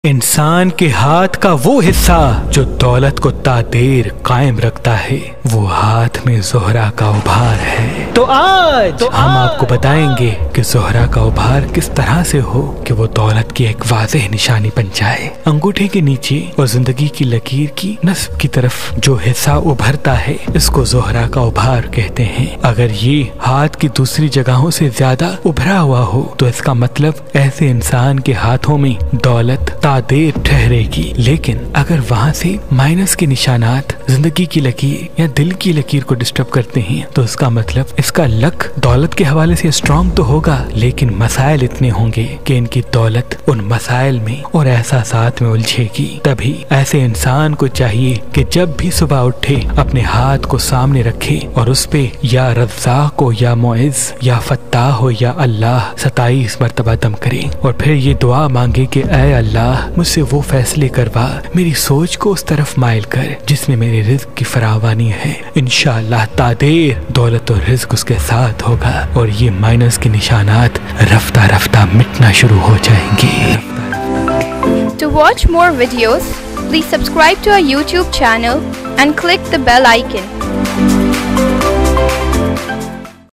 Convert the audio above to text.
इंसान के हाथ का वो हिस्सा जो दौलत को तादेर कायम रखता है, वो हाथ में ज़ोहरा का उभार है। तो आज हम आपको बताएंगे कि ज़ोहरा का उभार किस तरह से हो कि वो दौलत की एक वाज़ेह निशानी बन जाए। अंगूठे के नीचे और जिंदगी की लकीर की नस्ब की तरफ जो हिस्सा उभरता है, इसको ज़ोहरा का उभार कहते हैं। अगर ये हाथ की दूसरी जगहों से ज्यादा उभरा हुआ हो तो इसका मतलब ऐसे इंसान के हाथों में दौलत तादेर ठहरेगी। लेकिन अगर वहाँ से माइनस के निशानात जिंदगी की लकीर या दिल की लकीर को डिस्टर्ब करते हैं तो इसका मतलब इसका लक दौलत के हवाले से स्ट्रॉन्ग तो होगा, लेकिन मसाइल इतने होंगे कि इनकी दौलत उन मसाइल में और एहसासात में उलझेगी। तभी ऐसे इंसान को चाहिए कि जब भी सुबह उठे अपने हाथ को सामने रखे और उस पे या रज़्ज़ाक़ हो या मुइज़्ज़ या फत्ताह हो या अल्लाह 27 मरतबा दम करे और फिर ये दुआ मांगे कि ऐ अल्लाह मुझसे वो फैसले करवा, मेरी सोच को उस तरफ माइल कर जिसमें मेरे रिज़्क़ की फरावानी है। इंशाअल्लाह तादेर दौलत और रिज़्क़ उसके साथ होगा और ये माइनस के निशानात रफ्ता रफ्ता मिटना शुरू हो जाएंगे। To watch more videos, please subscribe to our YouTube channel and click the bell icon.